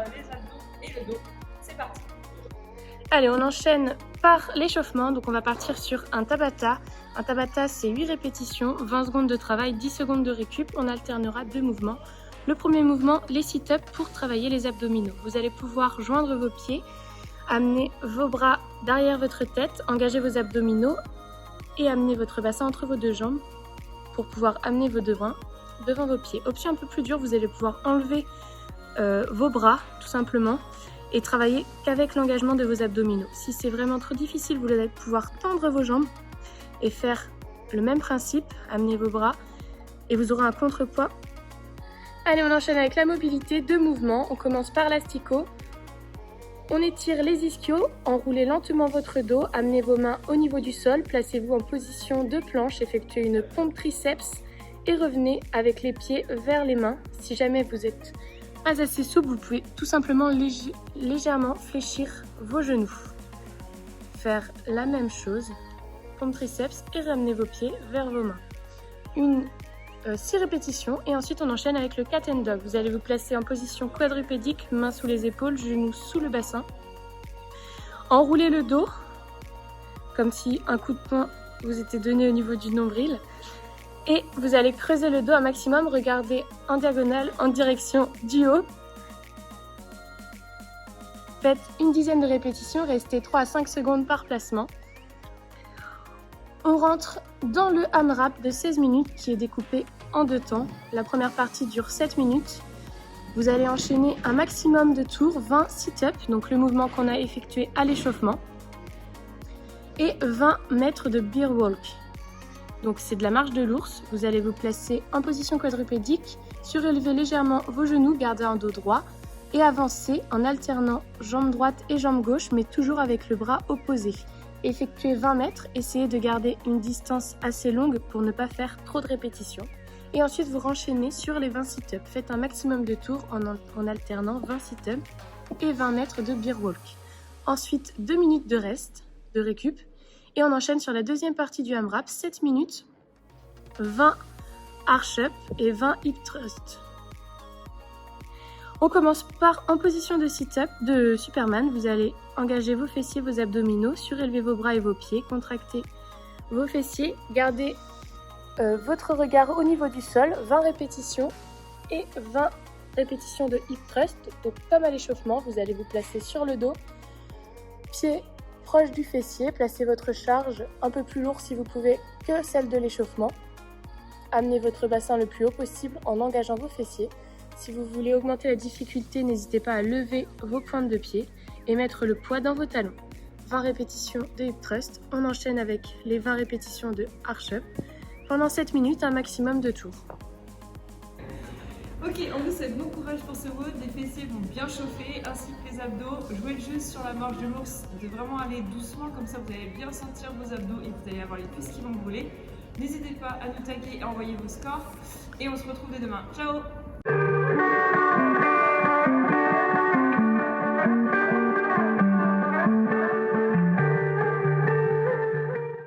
les abdos et le dos. C'est parti. Allez, on enchaîne par l'échauffement. Donc on va partir sur un Tabata. Un Tabata, c'est 8 répétitions, 20 secondes de travail, 10 secondes de récup. On alternera 2 mouvements. Le premier mouvement, les sit-ups pour travailler les abdominaux. Vous allez pouvoir joindre vos pieds, amener vos bras derrière votre tête, engager vos abdominaux et amener votre bassin entre vos deux jambes pour pouvoir amener vos deux bras devant vos pieds. Option un peu plus dure, vous allez pouvoir enlever vos bras tout simplement et travailler qu'avec l'engagement de vos abdominaux. Si c'est vraiment trop difficile, vous allez pouvoir tendre vos jambes et faire le même principe, amener vos bras et vous aurez un contrepoids. Allez, on enchaîne avec la mobilité, 2 mouvements. On commence par l'asticot. On étire les ischios, enroulez lentement votre dos, amenez vos mains au niveau du sol, placez-vous en position de planche, effectuez une pompe triceps et revenez avec les pieds vers les mains. Si jamais vous n'êtes pas assez souple, vous pouvez tout simplement légèrement fléchir vos genoux. Faire la même chose, pompe triceps et ramener vos pieds vers vos mains. 6 répétitions et ensuite on enchaîne avec le cat and dog. Vous allez vous placer en position quadrupédique, mains sous les épaules, genoux sous le bassin. Enroulez le dos comme si un coup de poing vous était donné au niveau du nombril. Et vous allez creuser le dos un maximum, regardez en diagonale en direction du haut. Faites une dizaine de répétitions, restez 3 à 5 secondes par placement. On rentre dans le AMRAP de 16 minutes qui est découpé en 2 temps. La première partie dure 7 minutes. Vous allez enchaîner un maximum de tours, 20 sit-ups, donc le mouvement qu'on a effectué à l'échauffement, et 20 mètres de bear walk. Donc c'est de la marche de l'ours. Vous allez vous placer en position quadrupédique, surélevez légèrement vos genoux, gardez un dos droit et avancez en alternant jambe droite et jambe gauche, mais toujours avec le bras opposé. Effectuez 20 mètres, essayez de garder une distance assez longue pour ne pas faire trop de répétitions. Et ensuite vous renchaînez sur les 20 sit-ups. Faites un maximum de tours en alternant 20 sit-ups et 20 mètres de bear walk. Ensuite 2 minutes de rest, de récup. Et on enchaîne sur la deuxième partie du AMRAP, 7 minutes, 20 arch-up et 20 hip thrust. On commence par en position de sit-up, de Superman. Vous allez engager vos fessiers, vos abdominaux, surélever vos bras et vos pieds, contracter vos fessiers, gardez votre regard au niveau du sol, 20 répétitions et 20 répétitions de hip thrust. Donc comme à l'échauffement, vous allez vous placer sur le dos, pieds proche du fessier, placez votre charge un peu plus lourde si vous pouvez que celle de l'échauffement. Amenez votre bassin le plus haut possible en engageant vos fessiers. Si vous voulez augmenter la difficulté, n'hésitez pas à lever vos pointes de pied et mettre le poids dans vos talons. 20 répétitions de hip thrust. On enchaîne avec les 20 répétitions de arch-up. Pendant 7 minutes, un maximum de tours. Ok, on vous souhaite bon courage pour ce WOD. Les fessiers vont bien chauffer, ainsi que les abdos. Jouez le jeu sur la marche de l'ours, de vraiment aller doucement, comme ça vous allez bien sentir vos abdos et vous allez avoir les cuisses qui vont brûler. N'hésitez pas à nous taguer et à envoyer vos scores. Et on se retrouve dès demain. Ciao!